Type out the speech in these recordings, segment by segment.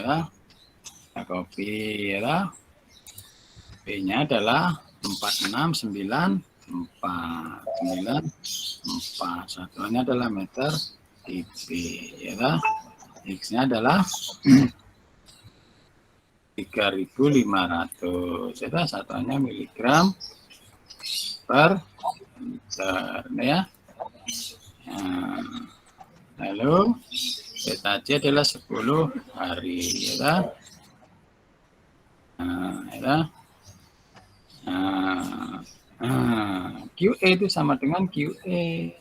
ya. Kita copy ya. B-nya adalah 4694. Satuannya adalah meter IB ya. X-nya adalah 3.500 ya. Satuannya miligram per liter ya. Nah, lalu beta C adalah 10 hari ya. QE itu sama dengan QE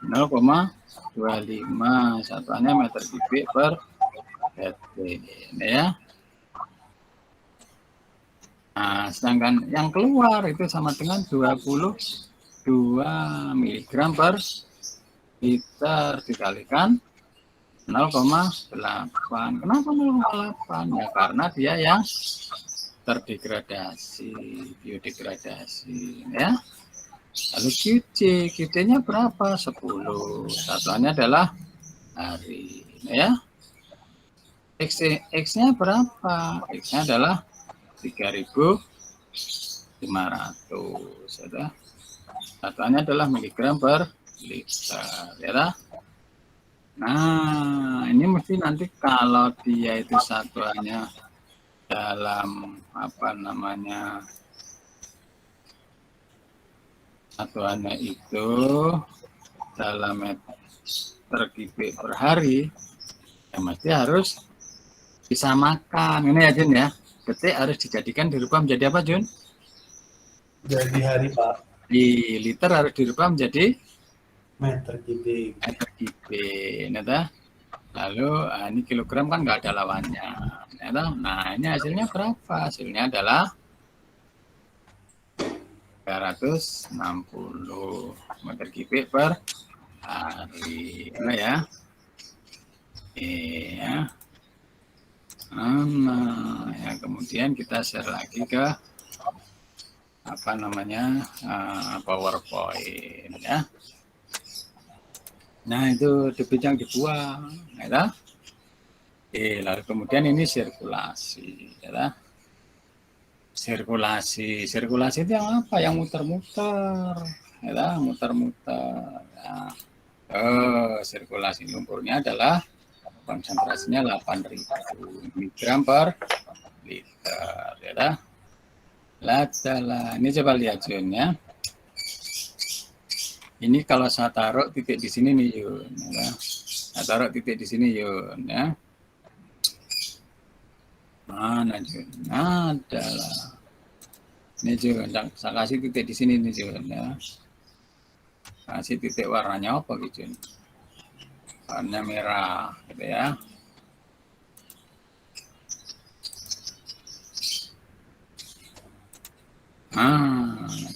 0,25. Satuannya meter kubik per detik ya. Nah, sedangkan yang keluar itu sama dengan 22 mg per liter dikalikan 0,8. Kenapa 0,8? Ya karena dia yang terdegradasi, biodegradasi ya. Lalu QC-nya berapa? 10. Satuannya adalah hari ya. X-nya berapa? X-nya adalah 3.500 ya. Satuannya adalah miligram per liter ya. Nah, ini mesti nanti kalau dia itu satuannya dalam satuannya itu dalam meter kubik per hari, ya mesti harus disamakan. Ini ya Jun ya, detik harus dijadikan dirubah menjadi apa Jun? Jadi hari Pak. Di liter harus dirubah menjadi Meter kubik. Nah, lalu ini kilogram kan nggak ada lawannya. Nah, ini hasilnya berapa? Hasilnya adalah 360 meter kubik per hari. Nah ya. Iya. Nah, ya kemudian kita share lagi ke PowerPoint ya. Nah, itu debit yang dibuang ya. Lalu kemudian ini sirkulasi ya. Sirkulasi itu yang apa? Yang muter-muter ya, muter-muter ya. Sirkulasi lumpurnya adalah konsentrasinya 8.000 mg per liter ya. Ini coba lihat Jun ya. Ini kalau saya taruh titik di sini nih Yun ya. Saya taruh titik di sini Yun ya. Mana Jun? Adalah ini Jun, saya kasih titik di sini nih Jun ya. Kasih titik warnanya apa gitu Jun? Warna merah gitu ya.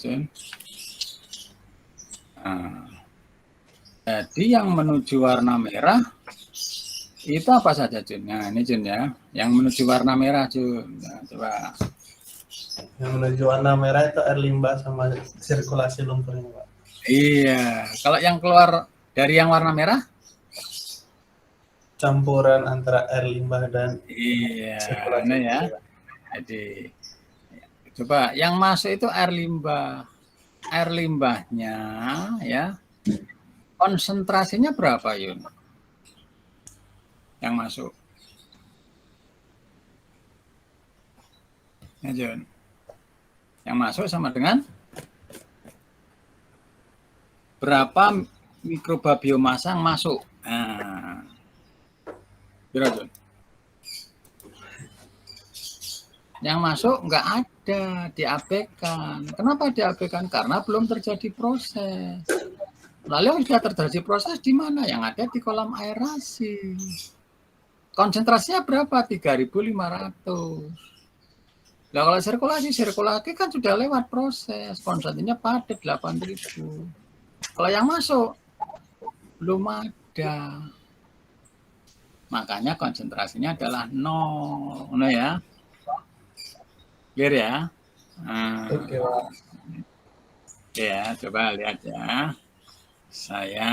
Jun. Jadi yang menuju warna merah itu apa saja Jun? Nah ini Jun ya, yang menuju warna merah Jun. Nah, coba. Yang menuju warna merah itu air limbah sama sirkulasi lumpurnya Pak. Iya, kalau yang keluar dari yang warna merah? Campuran antara air limbah dan sirkulasi ya. Jadi coba yang masuk itu air limbah. Air limbahnya ya. Konsentrasinya berapa Yun? Yang masuk. Ya Jun. Yang masuk sama dengan berapa mikroba biomasa yang masuk. Nah. Berapa Jun? Yang masuk nggak ada, diabaikan. Kenapa diabaikan? Karena belum terjadi proses. Lalu yang sudah terjadi proses di mana? Yang ada di kolam aerasi. Konsentrasinya berapa? 3.500. Nah, kalau sirkulasi kan sudah lewat proses. Konsentrasinya padat 8.000. Kalau yang masuk belum ada. Makanya konsentrasinya adalah 0. Nah ya. Clear ya? Oke, Pak. Ya, coba lihat ya. Saya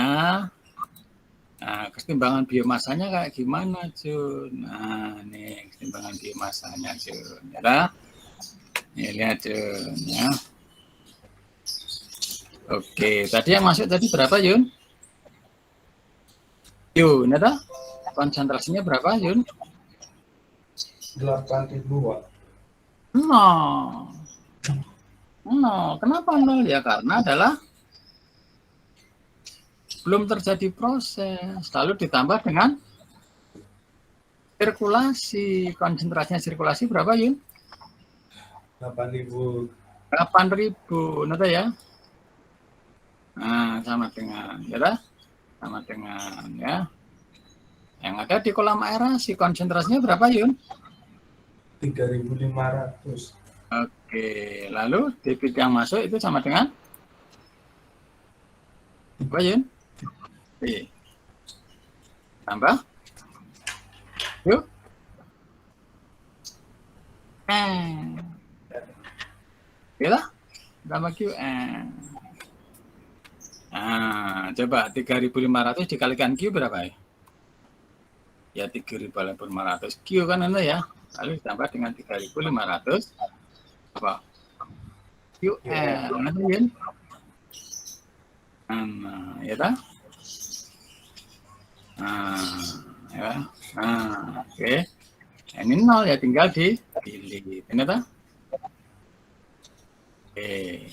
Nah, kesetimbangan biomasanya kayak gimana, Jun? Nah, nih kesetimbangan biomasanya, Jun. Ya, nih lihat, Jun. Ya. Oke, tadi yang masuk tadi berapa, Yun? Yun, ada? Konsentrasinya berapa, Yun? 8.000, Pak. Nol. Kenapa nol? Ya karena adalah belum terjadi proses. Lalu ditambah dengan sirkulasi. Konsentrasinya sirkulasi berapa, Yun? 8.000. 8.000, nada ya? Nah, sama dengan, ya, sama dengan, ya. Yang ada di kolam aerasi, konsentrasinya berapa, Yun? 3.500. Oke, lalu debit yang masuk itu sama dengan apa, Yun? B. Tambah. Yuk. Oke lah. Tambah Q. Nah, coba 3.500 dikalikan Q berapa ya? Ya 3.500 Q kan ada ya. Lalu ditambah dengan 3.500 apa? QR. Nanti Yun. Nah, ya tak? Nah, ya. Nah, oke. Ini 0 ya, tinggal dipilih. Ini tak? Oke.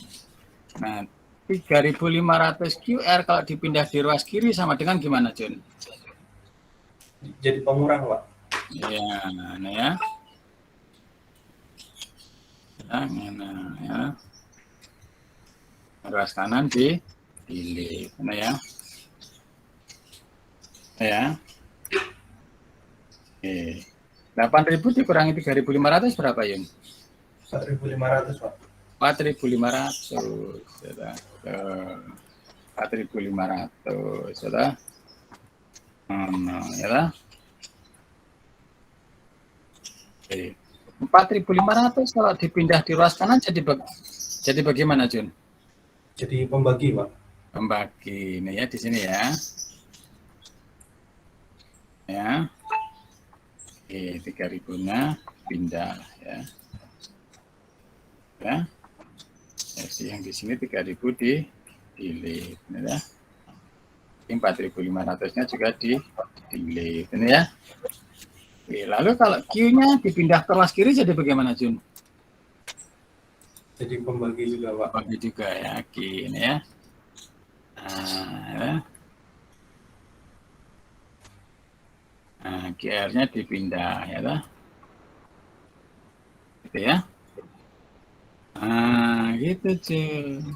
Nah, 3.500 QR kalau dipindah di ruas kiri sama dengan gimana, Jun? Jadi pengurang, Pak. Ya, nah ya. Nah, ya. Ruas kanan dipilih. Nah ya. Ya. Oke. 8.000 dikurangi 3.500 berapa, Yun? 4.500, Pak. 4.500. Sudah. 4.500. Sudah. Nah, ya. Oke. 4.500 kalau dipindah di ruas kanan jadi bagaimana, Jun? Jadi pembagi, Pak. Pembagi. Ini ya di sini ya. Ya. Oke, 3.000-nya pindah ya. Ya. Jadi yang di sini 3.000 dipilih, ya. 4.500-nya juga dipilih, ini ya. Oke, lalu kalau Q-nya dipindah ke ruas kiri jadi bagaimana, Jun? Jadi pembagi juga, Pak. Pembagi juga ya, ini ya. Nah, ya. Nah, QR-nya dipindah ya, lah. Gitu ya. Nah, gitu, Jun.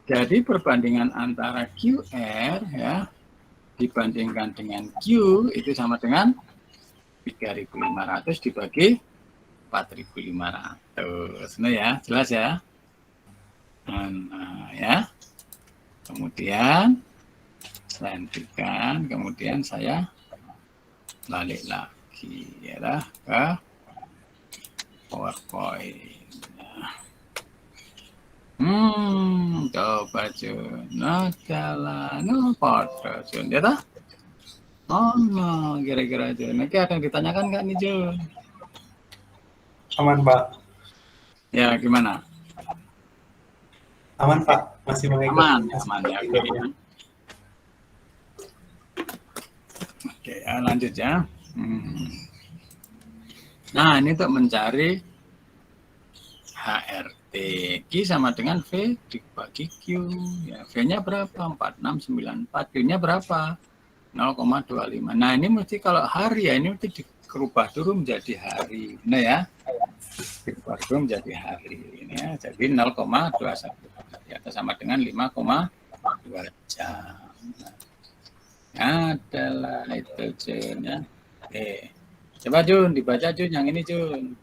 Jadi perbandingan antara QR ya dibandingkan dengan Q itu sama dengan 3.500 dibagi 4.500. Nah ya, jelas ya. Nah, ya. Kemudian saya hentikan, kemudian saya balik lagi ya ke PowerPoint. Coba Jun, jalan pada Jun, ya tak? No, kira-kira Jun. Nanti ada yang ditanyakan nggak nih Jun? Aman, Pak. Ya, gimana? Aman, Pak. Masih mengikuti. Aman ya. Oke, ya, lanjut ya. Nah, ini untuk mencari HRT. Q sama dengan V dibagi Q. Ya, V-nya berapa? 4694. Q-nya berapa? 0,25. Nah, ini mesti kalau hari ya, ini mesti diubah dulu menjadi hari. Nah ya, diubah dulu menjadi hari. Ini ya, jadi 0,21. Ya, sama dengan 5,2 jam. Nah, adalah itu Jun ya. Oke. Coba Jun, dibaca Jun yang ini Jun.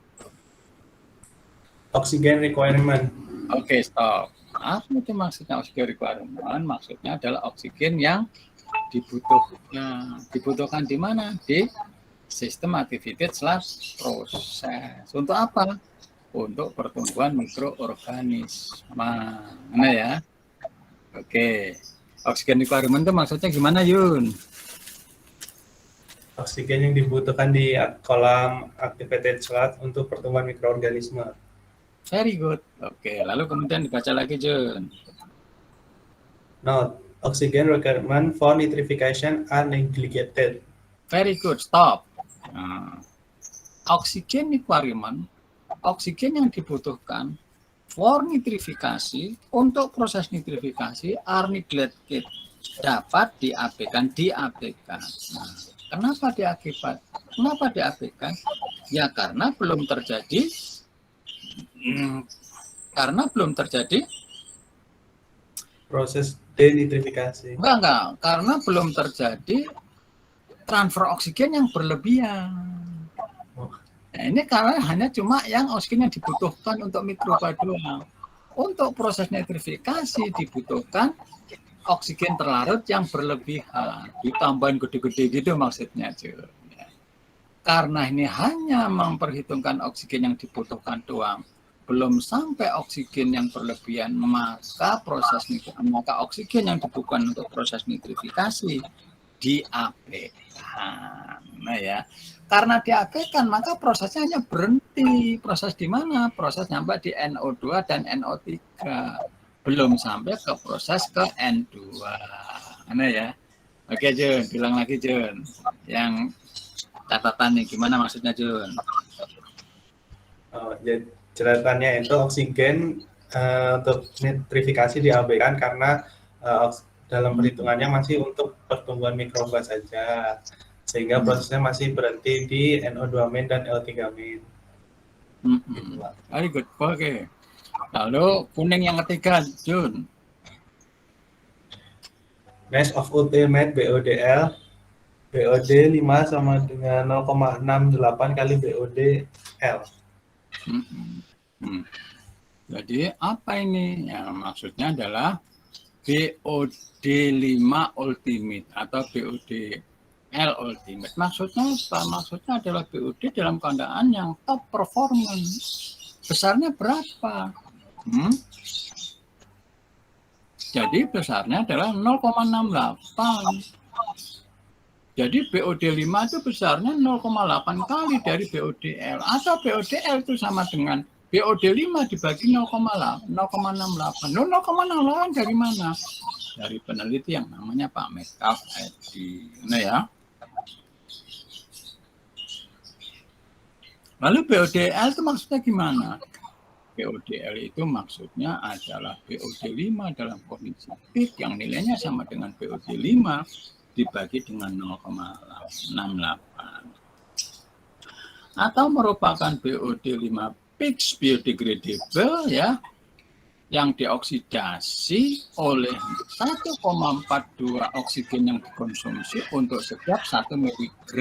Oxygen requirement. Oke, stop. Apa itu maksudnya oxygen requirement? Maksudnya adalah oksigen yang dibutuhkan di mana? Di sistem aktivitas proses. Untuk apa? Untuk pertumbuhan mikroorganisme. Mana ya? Oke. Oksigen requirement itu maksudnya gimana, Yun? Oksigen yang dibutuhkan di kolam activated slot untuk pertumbuhan mikroorganisme. Very good. Oke, lalu kemudian dibaca lagi, Jun. Note, oxygen requirement for nitrification are neglected. Very good. Stop. Nah, oksigen requirement, oksigen yang dibutuhkan for nitrifikasi, untuk proses nitrifikasi are neglected, dapat diabaikan. Nah, kenapa diabaikan? Ya karena belum terjadi Proses denitrifikasi. Enggak, karena belum terjadi transfer oksigen yang berlebihan. Nah, ini karena hanya cuma yang oksigen yang dibutuhkan untuk mikroba doang. Untuk proses nitrifikasi dibutuhkan oksigen terlarut yang berlebihan, ditambahin gede-gede gitu maksudnya, Jun. Karena ini hanya memperhitungkan oksigen yang dibutuhkan doang, belum sampai oksigen yang berlebihan, maka oksigen yang dibutuhkan untuk proses nitrifikasi diabaikan. Nah ya, karena diabaikan maka prosesnya hanya berhenti. Proses di mana? Proses sampai di NO2 dan NO3. Belum sampai ke proses ke N2. Nah ya. Oke Jun, bilang lagi Jun. Yang catatan nih, gimana maksudnya Jun? Jadi catatannya itu oksigen untuk nitrifikasi diabaikan karena dalam perhitungannya masih untuk pertumbuhan mikroba saja, sehingga prosesnya masih berhenti di NO2 main dan L3 main. Gitu, Pak. Very good. Oke. Lalu kuning yang ketiga, Jun. Mass of ultimate BODL, BOD 5 sama dengan 0,68 kali BODL. Jadi apa ini? Ya, maksudnya adalah BOD 5 ultimate atau BODL ultimate. Maksudnya apa? Maksudnya adalah BOD dalam keadaan yang top performance. Besarnya berapa? Jadi besarnya adalah 0,68. Jadi BOD 5 itu besarnya 0,8 kali dari BODL. Atau BODL itu sama dengan BOD 5 dibagi 0,68. 0,68 dari mana? Dari peneliti yang namanya Pak Metcalf ID. Nah ya. Lalu BODL itu maksudnya gimana? BODL itu maksudnya adalah BOD 5 dalam kondisi peak yang nilainya sama dengan BOD 5 dibagi dengan 0,68. Atau merupakan BOD 5 peaks biodegradable ya, yang dioksidasi oleh 1,42 oksigen yang dikonsumsi untuk setiap 1 mg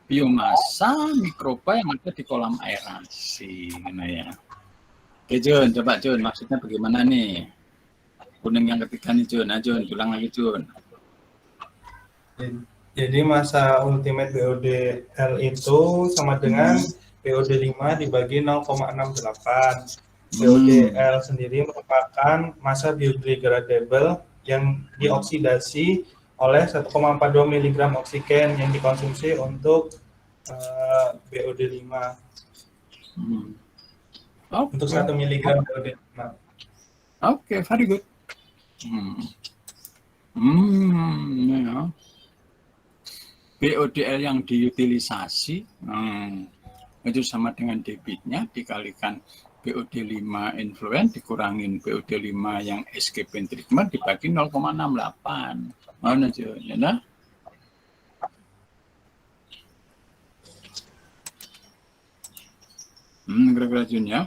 biomasa mikroba yang ada di kolam aerasi. Nah ya. Oke Jun, coba Jun, maksudnya bagaimana nih? Kuning yang ketiga nih Jun, nah Jun, ulang lagi Jun. Jadi masa ultimate BODL itu sama dengan BOD 5 dibagi 0,68. BODL sendiri merupakan masa biodegradable yang dioksidasi oleh 1,42 mg oksigen yang dikonsumsi untuk BOD 5. Untuk 1 mg BOD 5. Oke, very good. Ya. BODL yang diutilisasi itu sama dengan debitnya dikalikan BOD 5 influent dikurangin BOD 5 yang escape treatment dibagi 0,68. Mana aja, ya nah? Kira-kira Jun ya.